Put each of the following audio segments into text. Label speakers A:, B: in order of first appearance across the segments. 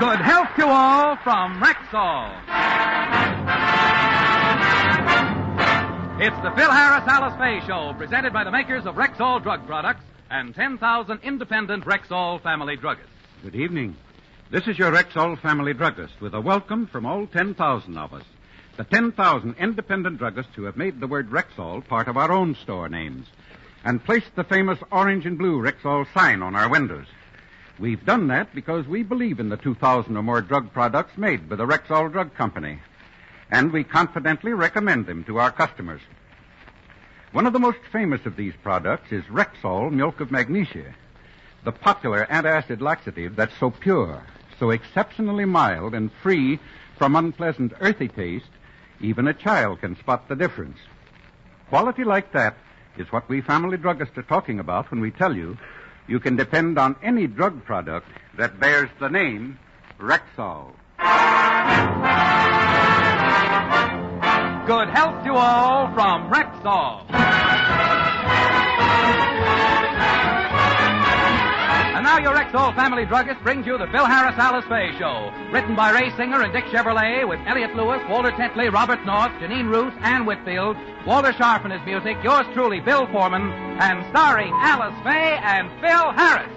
A: Good health to all from Rexall. It's the Phil Harris Alice Faye Show, presented by the makers of Rexall drug products and 10,000 independent Rexall family druggists.
B: Good evening. This is your Rexall family druggist with a welcome from all 10,000 of us. The 10,000 independent druggists who have made the word Rexall part of our own store names and placed the famous orange and blue Rexall sign on our windows. We've done that because we believe in the 2,000 or more drug products made by the Rexall Drug Company, and we confidently recommend them to our customers. One of the most famous of these products is Rexall Milk of Magnesia, the popular antacid laxative that's so pure, so exceptionally mild and free from unpleasant earthy taste, even a child can spot the difference. Quality like that is what we family druggists are talking about when we tell you you can depend on any drug product that bears the name Rexall.
A: Good health to all from Rexall. And now your Rexall family druggist brings you the Phil Harris Alice Faye Show, written by Ray Singer and Dick Chevrolet, with Elliot Lewis, Walter Tetley, Robert North, Janine Roos, Ann Whitfield, Walter Sharp and his music, yours truly, Bill Foreman, and starring Alice Faye and Phil Harris.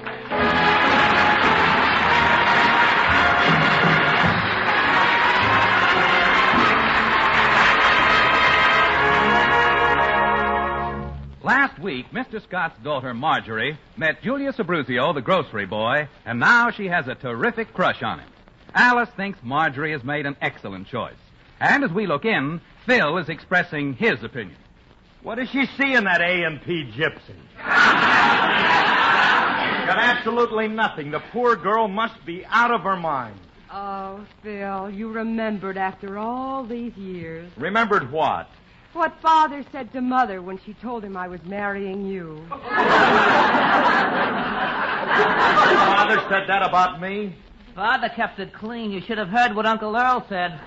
A: Last week, Mr. Scott's daughter, Marjorie, met Julius Abruzio, the grocery boy, and now she has a terrific crush on him. Alice thinks Marjorie has made an excellent choice. And as we look in, Phil is expressing his opinion.
C: What does she see in that A&P gypsy? Got absolutely nothing. The poor girl must be out of her mind.
D: Oh, Phil, you remembered after all these years.
C: Remembered what?
D: What Father said to Mother when she told him I was marrying you.
C: Father said that about me?
E: Father kept it clean. You should have heard what Uncle Earl said.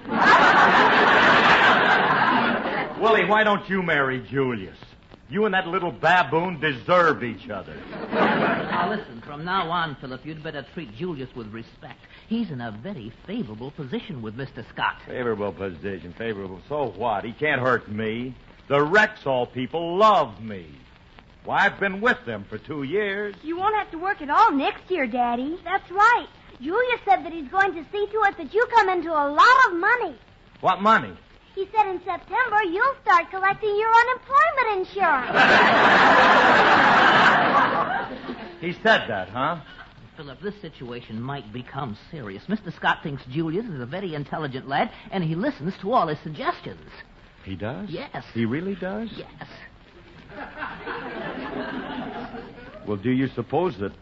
C: Willie, why don't you marry Julius? You and that little baboon deserve each other.
E: Now, listen, from now on, Philip, you'd better treat Julius with respect. He's in a very favorable position with Mr. Scott.
C: Favorable position, favorable. So what? He can't hurt me. The Rexall people love me. Why, I've been with them for 2 years.
F: You won't have to work at all next year, Daddy. That's right. Julius said that he's going to see to it that you come into a lot of money.
C: What money?
F: He said in September you'll start collecting your unemployment insurance.
C: He said that, huh?
E: Philip, this situation might become serious. Mr. Scott thinks Julius is a very intelligent lad, and he listens to all his suggestions.
C: He does?
E: Yes.
C: He really does?
E: Yes.
C: Well, do you suppose that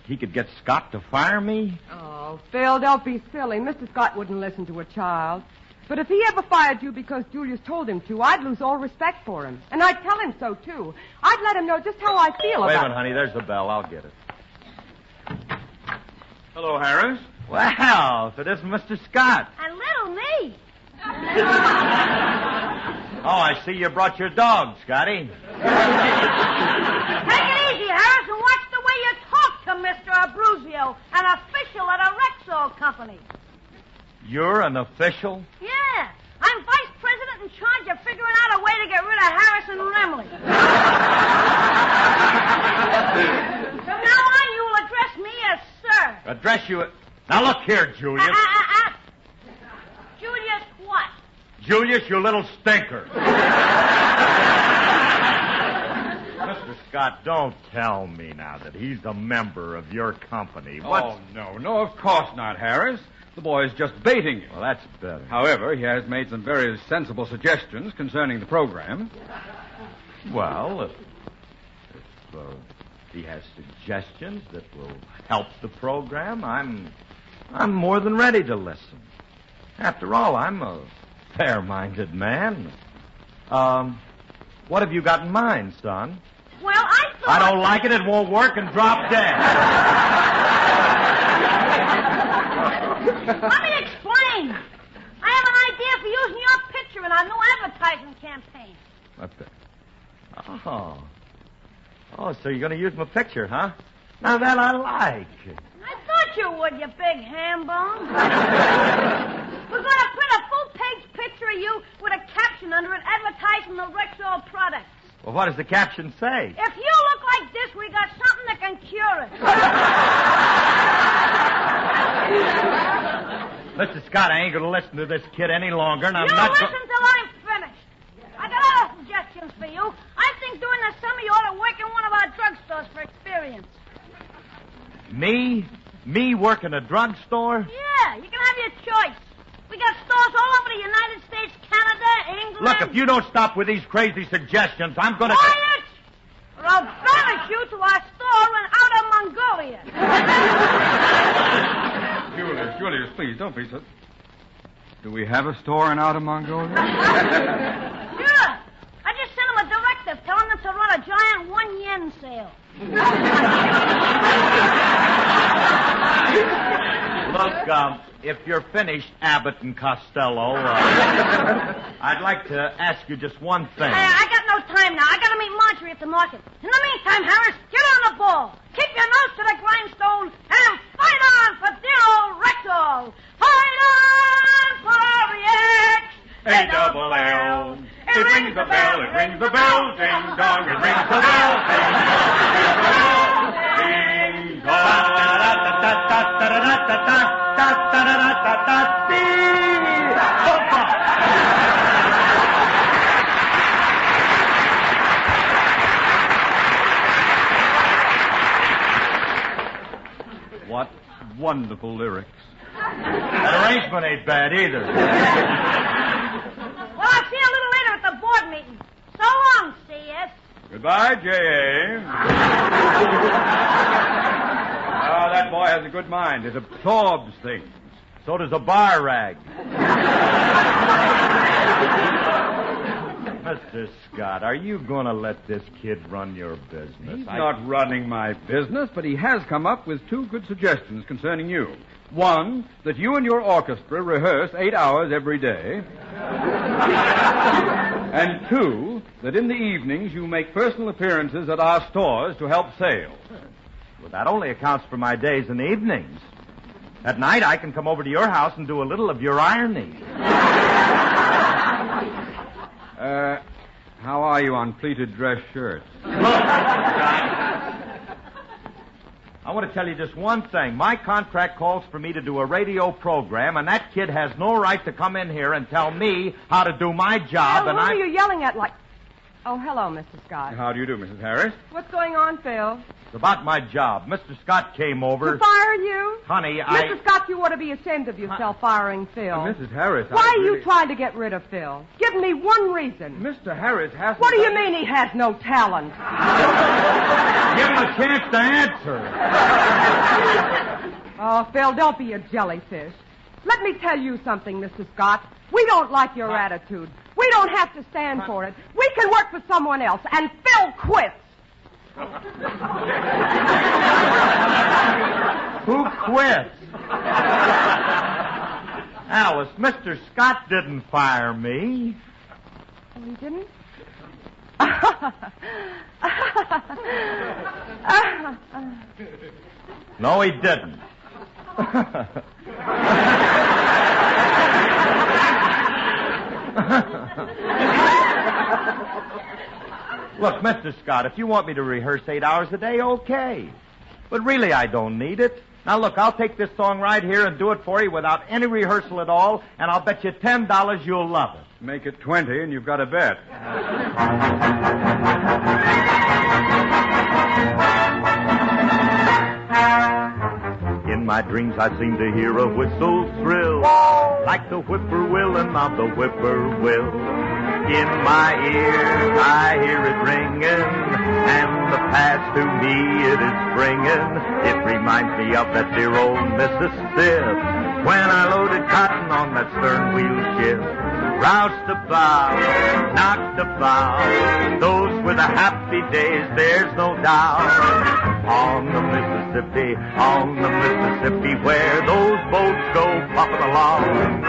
C: he could get Scott to fire me?
D: Oh, Phil, don't be silly. Mr. Scott wouldn't listen to a child. But if he ever fired you because Julius told him to, I'd lose all respect for him. And I'd tell him so, too. I'd let him know just how I feel about it.
C: Wait a minute, honey. There's the bell. I'll get it.
A: Hello, Harris.
C: Well, if it isn't Mr. Scott.
F: And little me.
C: Oh, I see you brought your dog, Scotty.
F: Take it easy, Harris, and watch the way you talk to Mr. Abruzio, an official at a Rexall company.
C: You're an official?
F: Yeah. I'm vice president in charge of figuring out a way to get rid of Harrison Remley. From now on, you will address me as sir.
C: Address you... Now, look here, Julius.
F: Julius what?
C: Julius, you little stinker. Mr. Scott, don't tell me now that he's a member of your company.
B: Oh, no, of course not, Harris. The boy's just baiting you.
C: Well, that's better.
B: However, he has made some very sensible suggestions concerning the program.
C: Well, if he has suggestions that will help the program, I'm more than ready to listen. After all, I'm a fair-minded man. What have you got in mind, son?
F: Well, I thought...
C: I don't like it. It won't work, and drop dead.
F: Let me explain. I have an idea for using your picture in our new advertising campaign.
C: What the... Oh, so you're going to use my picture, huh? Now that I like.
F: I thought bet you would, you big ham bone. We're going to print a full-page picture of you with a caption under it advertising the Rexall products.
C: Well, what does the caption say?
F: If you look like this, we got something that can cure it.
C: Mr. Scott, I ain't going to listen to this kid any longer, and I'm
F: You
C: not...
F: listen till I'm finished. I got other suggestions for you. I think during the summer you ought to work in one of our drugstores for experience.
C: Me? Me work in a drugstore?
F: Yeah, you can have your choice. We got stores all over the United States, Canada, England.
C: Look, if you don't stop with these crazy suggestions, I'm going to...
F: Quiet! Or I'll banish you to our store in outer Mongolia.
G: Julius, please, don't be so... Do we have a store in Outer Mongolia?
F: Sure. I just sent him a directive telling them to run a giant 1 yen sale.
C: Look, if you're finished, Abbott and Costello, I'd like to ask you just one thing.
F: I got no time now. I got to meet Marjorie at the market. In the meantime, Harris, get on the ball. Keep your nose to the grindstone and fight on for dear old Rexall. Fight on for the
G: A-double-L. It rings the bell, it rings the bell, ding dong, it rings the bell, ding dong, ding dong.
C: What wonderful lyrics. That arrangement ain't bad either.
F: Well, I'll see you a little later at the board meeting. So long, C.S.
G: Goodbye, J.A. That boy has a good mind. It absorbs things.
C: So does a bar rag. Mr. Scott, are you going to let this kid run your business?
G: He's not running my business, but he has come up with 2 good suggestions concerning you. One, that you and your orchestra rehearse 8 hours every day. And 2, that in the evenings you make personal appearances at our stores to help sales.
C: Well, that only accounts for my days and evenings. At night, I can come over to your house and do a little of your ironing.
G: How are you on pleated dress shirts?
C: Look, Scott, I want to tell you just one thing. My contract calls for me to do a radio program, and that kid has no right to come in here and tell me how to do my job,
D: Phil, who are you yelling at like... Oh, hello, Mr. Scott.
G: How do you do, Mrs. Harris?
D: What's going on, Phil?
C: It's about my job. Mr. Scott came over.
D: To fire you?
C: Honey,
D: Mr. Scott, you ought to be ashamed of yourself firing Phil.
G: Mrs. Harris,
D: Why are you trying to get rid of Phil? Give me one reason.
G: Mr. Harris hasn't...
D: What do you mean he has no talent?
C: Give him a chance to answer.
D: Oh, Phil, don't be a jellyfish. Let me tell you something, Mr. Scott. We don't like your attitude. We don't have to stand for it. We can work for someone else, and Phil quits.
C: Who quits? Alice, Mr. Scott didn't fire me.
D: Oh, he didn't?
C: No, he didn't. Look, Mr. Scott, if you want me to rehearse 8 hours a day, okay. But really, I don't need it. Now, look, I'll take this song right here and do it for you without any rehearsal at all, and I'll bet you $10 you'll love it.
G: Make it 20 and you've got a bet.
C: In my dreams I seem to hear a whistle thrill, like the whippoorwilling of the whippoorwill. In my ears I hear it ringing, and the past to me it is bringing. It reminds me of that dear old Mississippi, when I loaded cotton on that stern wheel ship. Roused about, knocked about, those were the happy days, there's no doubt. On the Mississippi, where those boats go puffing along.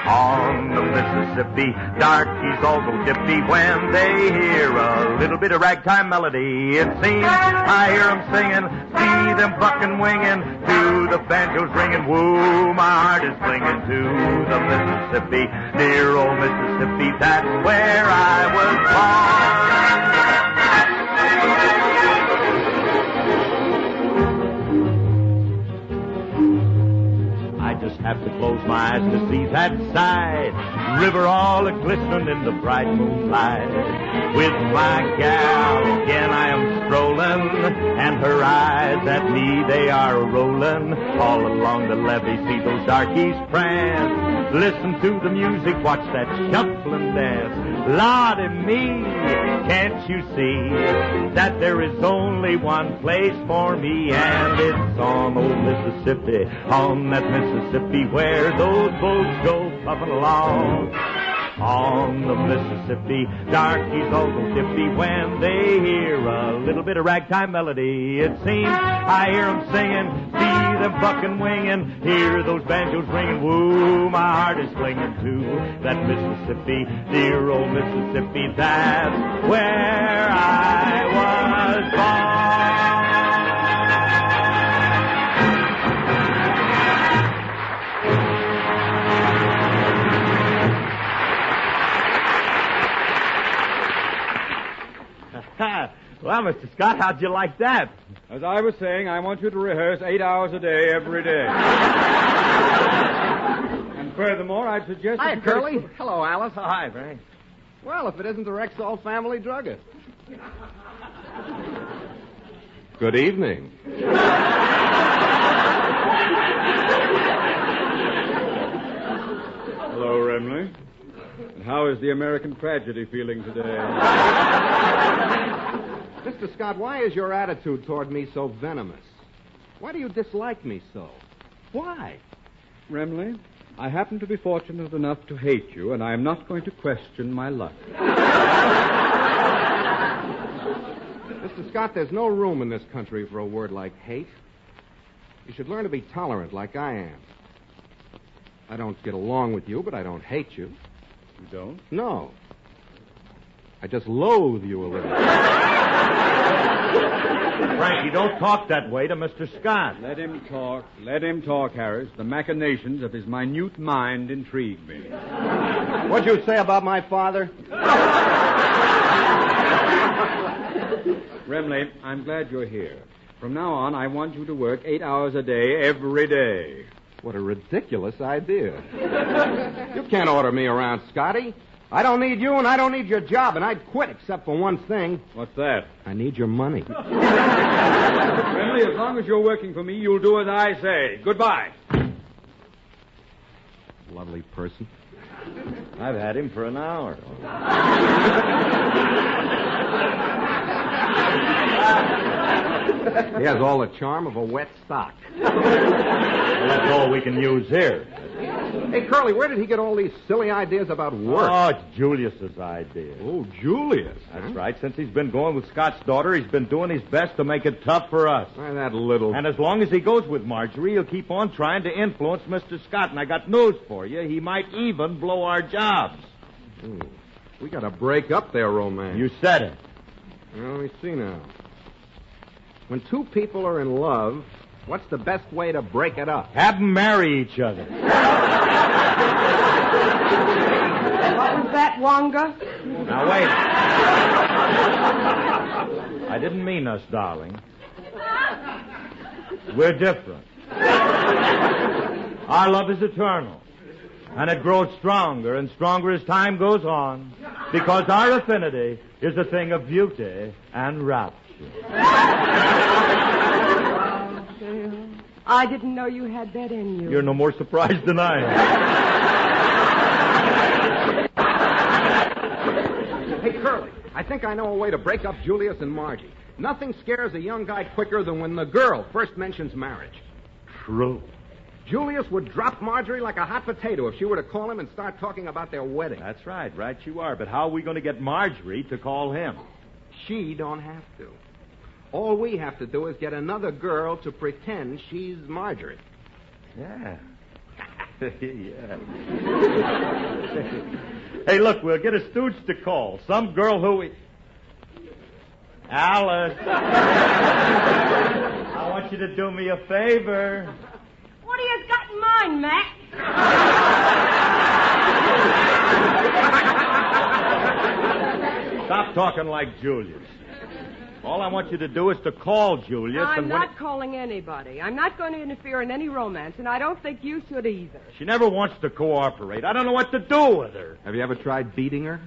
C: On the Mississippi, darkies all go dippy when they hear a little bit of ragtime melody. It seems I hear them singing, see them bucking, winging, to the banjos ringing. Woo, my heart is clinging to the Mississippi, dear old Mississippi. That's where I was born. I just have to close my eyes to see that side. River all a-glistening in the bright moonlight. With my gal again I am strolling, and her eyes at me they are rolling. All along the levee see those darkies prance. Listen to the music, watch that shuffling dance. Lordy me, can't you see that there is only one place for me, and it's on old Mississippi, on that Mississippi where those boats go puffing along. On the Mississippi, darkies all go dippy when they hear a little bit of ragtime melody. It seems I hear them singing, see them bucking, winging, hear those banjos ringing. Woo, my heart is clinging to that Mississippi, dear old Mississippi. That's where I was born. Well, Mr. Scott, how'd you like that?
G: As I was saying, I want you to rehearse 8 hours a day every day. And furthermore, I'd suggest...
H: Hi, Curly. Hello, Alice.
G: Oh, hi, Frank.
H: Well, if it isn't the Rexall family druggist.
I: Good evening.
G: Hello, Remley. And how is the American tragedy feeling today?
H: Mr. Scott, why is your attitude toward me so venomous? Why do you dislike me so? Why?
G: Remley, I happen to be fortunate enough to hate you, and I am not going to question my luck.
H: Mr. Scott, there's no room in this country for a word like hate. You should learn to be tolerant like I am. I don't get along with you, but I don't hate you.
G: You don't?
H: No. I just loathe you a little.
C: Frankie, don't talk that way to Mr. Scott.
G: Let him talk. Let him talk, Harris. The machinations of his minute mind intrigue me.
H: What'd you say about my father?
G: Remley, I'm glad you're here. From now on, I want you to work 8 hours a day, every day.
H: What a ridiculous idea. You can't order me around, Scotty. I don't need you, and I don't need your job, and I'd quit except for one thing.
G: What's that?
H: I need your money.
G: Remley, as long as you're working for me, you'll do as I say. Goodbye.
H: Lovely person.
C: I've had him for an hour.
H: He has all the charm of a wet sock.
C: Well, that's all we can use here.
H: Hey, Curly, where did he get all these silly ideas about work?
C: Oh, it's Julius's idea.
H: Oh, Julius.
C: That's right. Since he's been going with Scott's daughter, he's been doing his best to make it tough for us.
H: Why, that little...
C: And as long as he goes with Marjorie, he'll keep on trying to influence Mr. Scott. And I got news for you. He might even blow our jobs.
H: We got to break up their romance.
C: You said it.
H: Well, let me see now. When two people are in love, what's the best way to break it up?
C: Have them marry each other.
D: What was that, Wonga?
C: Now, wait. I didn't mean us, darling. We're different. Our love is eternal. And it grows stronger and stronger as time goes on, because our affinity is a thing of beauty and rapture.
D: I didn't know you had that in you.
C: You're no more surprised than I am.
H: Hey, Curly, I think I know a way to break up Julius and Margie. Nothing scares a young guy quicker than when the girl first mentions marriage.
C: True.
H: Julius would drop Marjorie like a hot potato if she were to call him and start talking about their wedding.
C: That's right. Right you are. But how are we going to get Marjorie to call him?
H: She don't have to. All we have to do is get another girl to pretend she's Marjorie.
C: Yeah. Yeah. Hey, look, we'll get a stooge to call. Some girl who... Alice. I want you to do me a favor.
F: What do you got in mind, Mac?
C: Stop talking like Julius. All I want you to do is to call Julius.
D: I'm
C: and when
D: not calling anybody. I'm not going to interfere in any romance, and I don't think you should either.
C: She never wants to cooperate. I don't know what to do with her.
H: Have you ever tried beating her?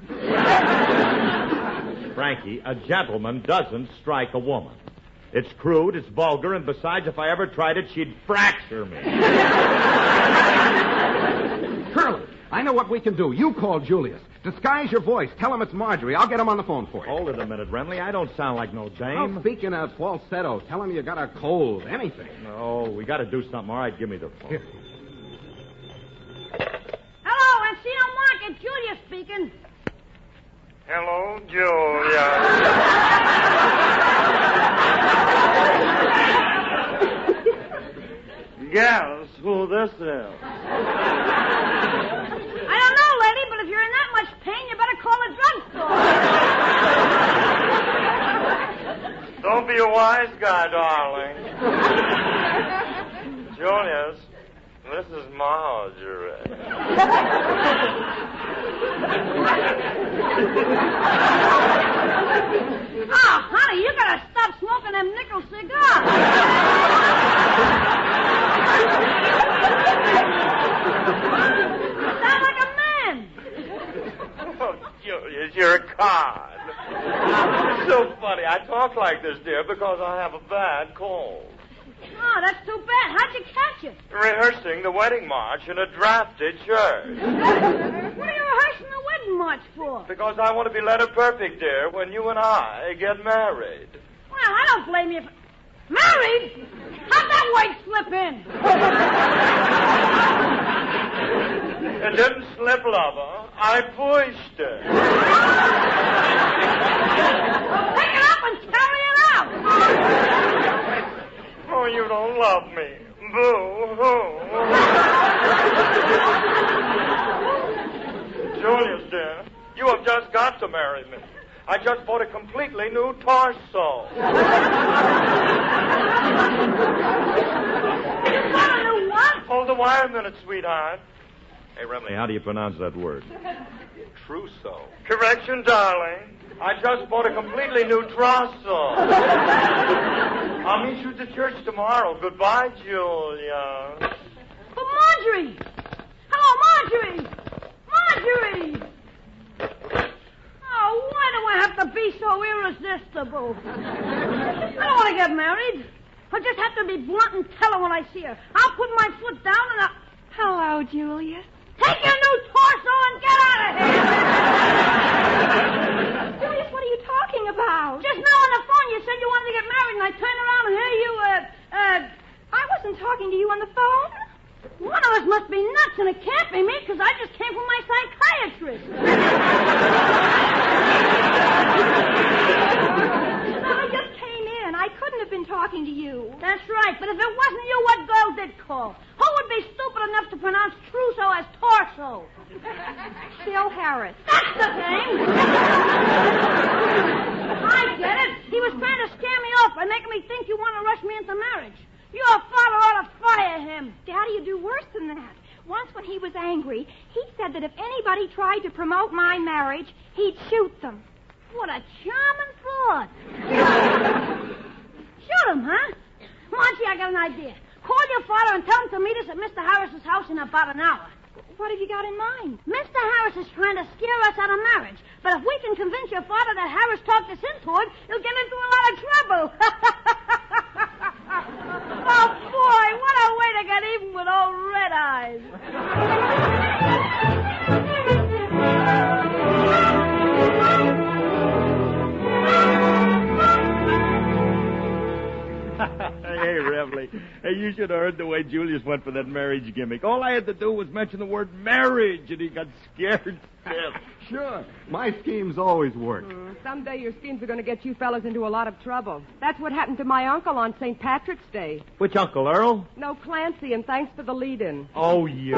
C: Frankie, a gentleman doesn't strike a woman. It's crude, it's vulgar, and besides, if I ever tried it, she'd fracture me.
H: Curly, I know what we can do. You call Julius. Disguise your voice. Tell him it's Marjorie. I'll get him on the phone for you.
C: Hold it a minute, Remley. I don't sound like no dame.
H: Oh, speaking of falsetto, tell him you got a cold. Anything.
C: No, we got to do something. All right, give me the phone.
H: Here.
F: Hello, Encino Market. Julius speaking.
J: Hello, Julia. Guess who this is?
F: I don't know, lady, but if you're in that much pain, you better call a drugstore.
J: Don't be a wise guy, darling. Julius, this is Marjorie.
F: Oh, honey, you gotta stop smoking them nickel cigars. You sound like a man.
J: Oh, Julius, you're a cod. So funny. I talk like this, dear, because I have a bad cold.
F: Oh, that's too bad. How'd you catch it?
J: Rehearsing the wedding march in a drafted shirt.
F: What are you rehearsing the wedding march for?
J: Because I want to be letter perfect, dear, when you and I get married.
F: Well, I don't blame you. Married? How'd that word slip in?
J: It didn't slip, lover. I pushed it.
F: Pick it up and carry it out.
J: Oh, you don't love me. Boo-hoo. Julius, dear, you have just got to marry me. I just bought a completely new torso.
F: You got a new what?
J: Hold the wire a minute, sweetheart.
C: Hey, Remley, how do you pronounce that word?
J: Trousseau. Correction, darling. I just bought a completely new trousseau. I'll meet you at the church tomorrow. Goodbye, Julia.
F: But Marjorie! Hello, Marjorie! Marjorie! Oh, why do I have to be so irresistible? I don't want to get married. I just have to be blunt and tell her when I see her. I'll put my foot down and I'll...
K: Hello, Julius.
F: Take your new torso and get out of here!
K: Julius, what are you talking about?
F: Just now on the phone you said you wanted to get married, and I turned around and here you,
K: I wasn't talking to you on the phone.
F: One of us must be nuts, and it can't be me, because I just came from my psychiatrist.
K: I just came in. I couldn't have been talking to you.
F: That's right, but if it wasn't you, what girl did call? Who would be stupid enough to pronounce trousseau as torso?
K: Bill Harris.
F: That's the thing. I get it. He was trying to scare me off by making me think you want to rush me into marriage. Your father ought to fire him.
K: Daddy, you do worse than that. Once when he was angry, he said that if anybody tried to promote my marriage, he'd shoot them.
F: What a charming thought. Shoot him, huh? Monty, I got an idea. Call your father and tell him to meet us at Mr. Harris's house in about an hour.
K: What have you got in mind?
F: Mr. Harris is trying to scare us out of marriage. But if we can convince your father that Harris talked us into it, he'll get into a lot of trouble. Oh, boy, what a way to get even with old Red Eyes.
C: Hey, Remley. Hey, you should have heard the way Julius went for that marriage gimmick. All I had to do was mention the word marriage, and he got scared stiff.
H: Sure. My schemes always work.
D: Someday your schemes are going to get you fellas into a lot of trouble. That's what happened to my uncle on St. Patrick's Day.
C: Which uncle, Earl?
D: No, Clancy, and thanks for the lead-in.
C: Oh, you.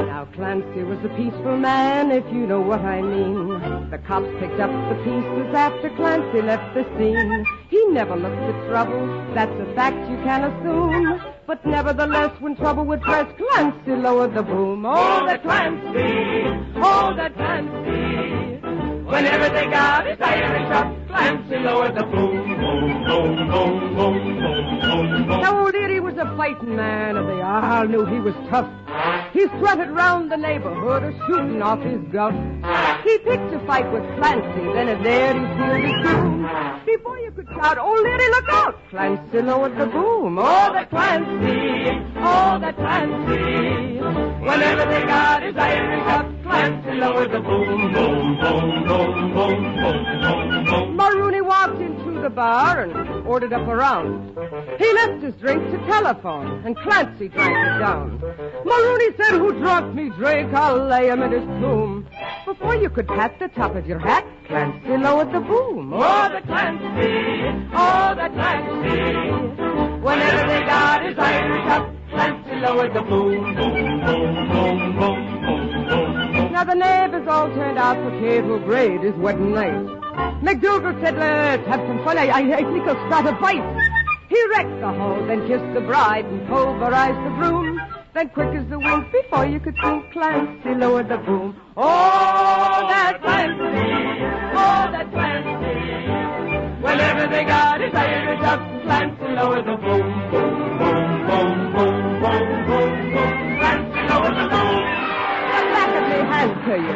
D: Now, Clancy was a peaceful man, if you know what I mean. The cops picked up the pieces after Clancy left the scene. He never looked for trouble, that's a fact you can assume. But nevertheless, when trouble would press, Clancy lowered the boom. Oh, the Clancy! Oh, the Clancy! Whenever they got his Irish up, Clancy lowered the boom. Boom, boom, boom, boom, boom, boom, boom. Now, old Eddie was a fighting man, and they all knew he was tough. He strutted round the neighborhood, shooting off his guff. He picked a fight with Clancy, then and there he sealed his doom. Before you could shout, "Oh, lady, look out!" Clancy lowered the boom. Oh, the Clancy! Oh, the Clancy! Whenever they got his Irish up, Clancy lowered the boom. Boom, boom, boom, boom, boom, boom, boom. Marooney walked into the bar and ordered up a round. He left his drink to telephone, and Clancy drank it down. Marooney said, "Who drunk me drink? I'll lay him in his tomb." Before you could pat the top of your hat, Clancy lowered the boom. Oh, the Clancy! Oh, the Clancy! Whenever they got his Irish up, Clancy lowered the boom. Boom, boom, boom, boom, boom, boom. Now the neighbors all turned out for cable grade his wedding night. McDougal said, "Let's have some fun. I think I'll start a fight." He wrecked the hall, then kissed the bride and pulverized the broom. Then quick as the wind, before you could think, Clancy lowered the boom. Oh, that Clancy! Oh, that Clancy! Whenever they got his Irish up, Clancy lowered the boom. Boom, boom, boom, boom, boom, boom, boom. Clancy lowered the boom. Come back and lay hands to you.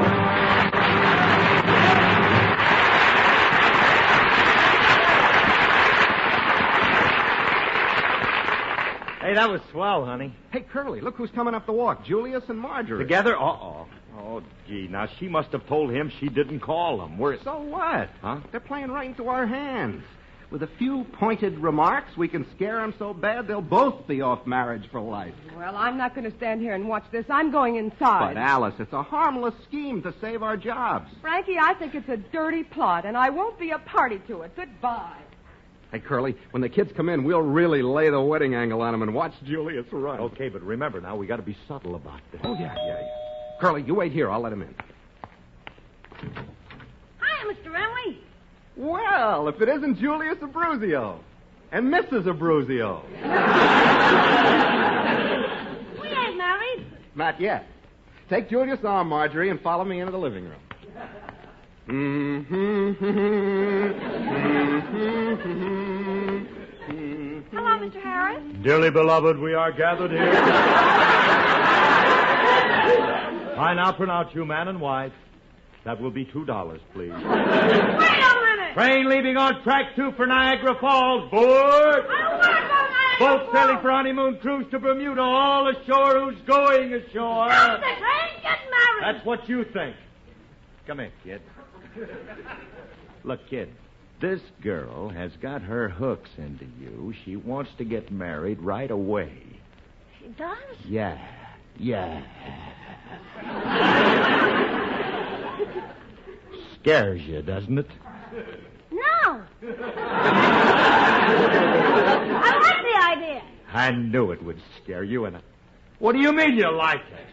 C: Hey, that was swell, honey.
H: Hey, Curly, look who's coming up the walk. Julius and Marjorie.
C: Together? Uh-oh. Oh, gee. Now, she must have told him she didn't call him.
H: So what?
C: Huh?
H: They're playing right into our hands. With a few pointed remarks, we can scare them so bad they'll both be off marriage for life.
D: Well, I'm not going to stand here and watch this. I'm going inside.
H: But, Alice, it's a harmless scheme to save our jobs.
D: Frankie, I think it's a dirty plot, and I won't be a party to it. Goodbye.
H: Hey, Curly, when the kids come in, we'll really lay the wedding angle on them and watch Julius run.
C: Okay, but remember now, we got to be subtle about this.
H: Oh, yeah. Curly, you wait here. I'll let him in.
F: Hi, Mr. Emily.
H: Well, if it isn't Julius Abruzio and Mrs. Abruzio.
F: We ain't married.
H: Not yet. Take Julius' arm, Marjorie, and follow me into the living room.
K: Hello, Mr. Harris.
C: Dearly beloved, we are gathered here. I now pronounce you man and wife. That will be $2, please.
F: Wait a minute.
C: Train leaving on track 2 for Niagara Falls. Board.
F: I don't want to go Niagara
C: Boat
F: Falls.
C: sailing for honeymoon cruise to Bermuda. All ashore who's going ashore.
F: Stop this. I ain't getting married.
C: That's what you think. Come here, kid. Look, kid, this girl has got her hooks into you. She wants to get married right away.
F: She does?
C: Yeah. Scares you, doesn't it?
F: No. I like the idea.
C: I knew it would scare you. And what do you mean you like it?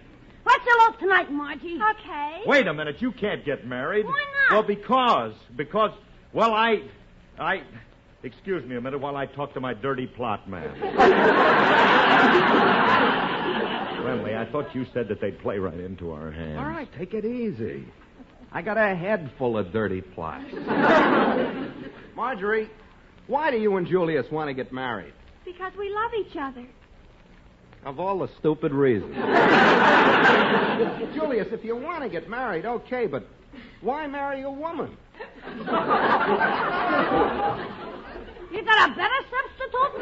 F: Let's elope tonight, Margie.
K: Okay.
C: Wait a minute, you can't get married.
F: Why not?
C: Well, well, excuse me a minute while I talk to my dirty plot man. Friendly, I thought you said that they'd play right into our hands.
H: All right, take it easy. I got a head full of dirty plots. Marjorie, why do you and Julius want to get married?
K: Because we love each other.
H: Of all the stupid reasons. Julius, if you want to get married, okay, but why marry a woman?
F: You got a better substitute?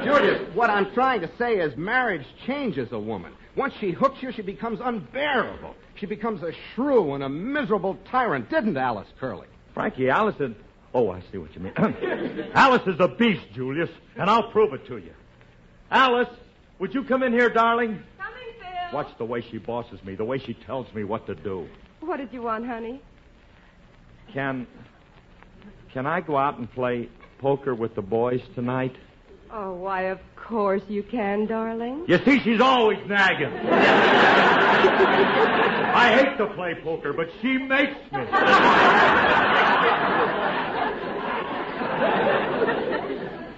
H: Julius, What I'm trying to say is marriage changes a woman. Once she hooks you, she becomes unbearable. She becomes a shrew and a miserable tyrant, didn't Alice Curley?
J: Frankie, Alice is... Oh, I see what you mean. Alice is a beast, Julius, and I'll prove it to you. Alice, would you come in here, darling?
D: Coming, Phil.
J: Watch the way she bosses me, the way she tells me what to do.
D: What did you want, honey?
J: Can I go out and play poker with the boys tonight?
D: Oh, why, of course you can, darling.
J: You see, she's always nagging. I hate to play poker, but she makes me.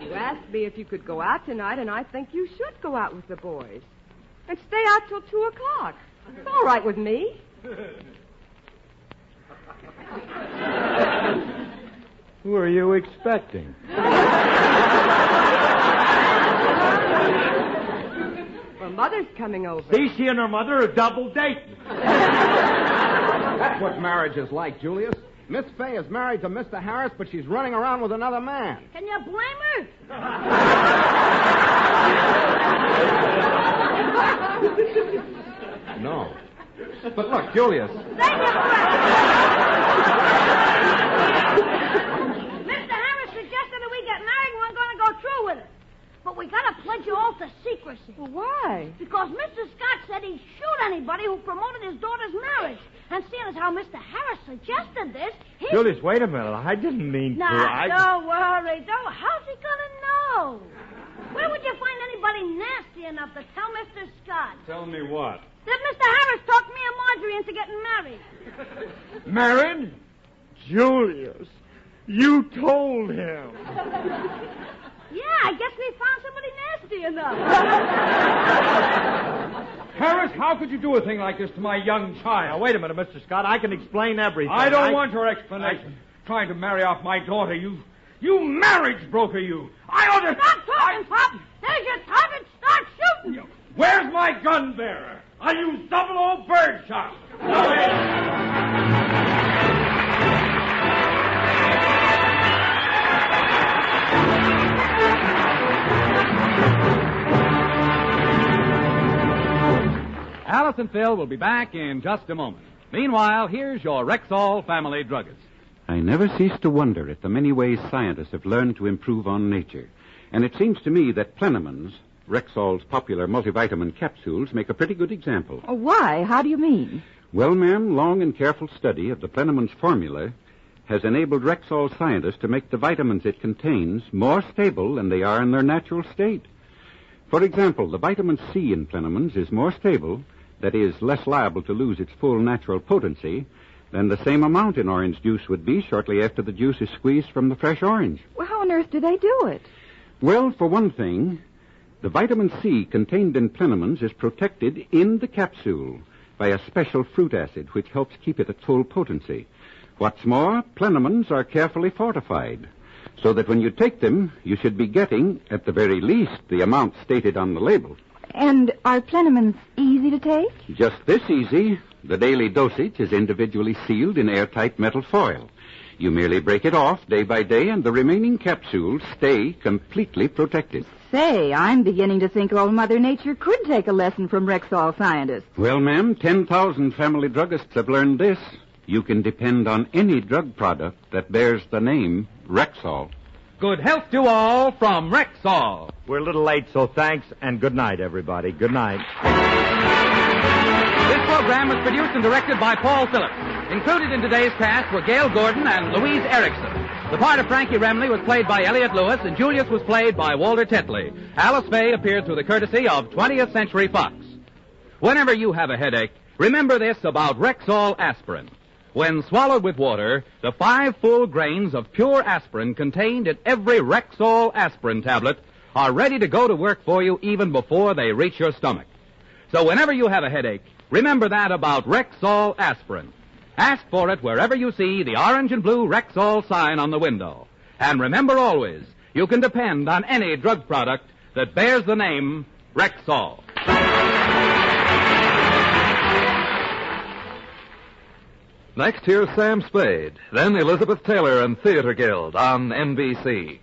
D: You asked me if you could go out tonight, and I think you should go out with the boys. And stay out till 2 o'clock. It's all right with me.
J: Who are you expecting?
D: Well, Mother's coming over.
J: See, she and her mother are double dating.
H: That's what marriage is like, Julius. Miss Faye is married to Mr. Harris, but she's running around with another man.
F: Can you blame her?
H: No. But look, Julius.
F: Thank you, Mr. Harris suggested that we get married and we're going to go through with it. But we got to pledge you all to secrecy.
D: Well, why?
F: Because Mr. Scott said he'd shoot anybody who promoted his daughter's marriage. And seeing as how Mr. Harris suggested this, he...
J: Julius, wait a minute. I didn't mean to.
F: Don't worry. How's he going to know? Where would you find anybody nasty enough to tell Mr. Scott?
G: Tell me what?
F: That Mr. Harris talked me and Marjorie into getting married.
J: Married? Julius, you told him.
F: Yeah, I guess we found somebody nasty enough.
G: Harris, how could you do a thing like this to my young child?
J: Now, wait a minute, Mr. Scott. I can explain everything.
G: I don't want your explanation. Trying to marry off my daughter, you marriage broker, you. I ought to...
F: Stop talking, Pop. There's your target. Start shooting.
G: Where's my gun bearer? I'll use 00 bird shot.
A: Alice and Phil will be back in just a moment. Meanwhile, here's your Rexall family druggist.
B: I never cease to wonder at the many ways scientists have learned to improve on nature. And it seems to me that Plenamons, Rexall's popular multivitamin capsules, make a pretty good example.
L: Oh, why? How do you mean?
B: Well, ma'am, long and careful study of the Plenamons formula has enabled Rexall scientists to make the vitamins it contains more stable than they are in their natural state. For example, the vitamin C in Plenamons is more stable, that is, less liable to lose its full natural potency, than the same amount in orange juice would be shortly after the juice is squeezed from the fresh orange.
L: Well, how on earth do they do it?
B: Well, for one thing, the vitamin C contained in Plenamons is protected in the capsule by a special fruit acid which helps keep it at full potency. What's more, Plenamons are carefully fortified, so that when you take them, you should be getting, at the very least, the amount stated on the label.
L: And are Plenamons easy to take?
B: Just this easy. The daily dosage is individually sealed in airtight metal foil. You merely break it off day by day, and the remaining capsules stay completely protected.
L: Say, I'm beginning to think old Mother Nature could take a lesson from Rexall scientists.
B: Well, ma'am, 10,000 family druggists have learned this. You can depend on any drug product that bears the name Rexall.
A: Good health to all from Rexall.
J: We're a little late, so thanks, and good night, everybody. Good night.
A: This program was produced and directed by Paul Phillips. Included in today's cast were Gail Gordon and Louise Erickson. The part of Frankie Remley was played by Elliot Lewis, and Julius was played by Walter Tetley. Alice Faye appeared through the courtesy of 20th Century Fox. Whenever you have a headache, remember this about Rexall aspirin. When swallowed with water, the 5 full grains of pure aspirin contained in every Rexall aspirin tablet are ready to go to work for you even before they reach your stomach. So whenever you have a headache, remember that about Rexall aspirin. Ask for it wherever you see the orange and blue Rexall sign on the window. And remember always, you can depend on any drug product that bears the name Rexall.
M: Next, here's Sam Spade, then Elizabeth Taylor and Theater Guild on NBC.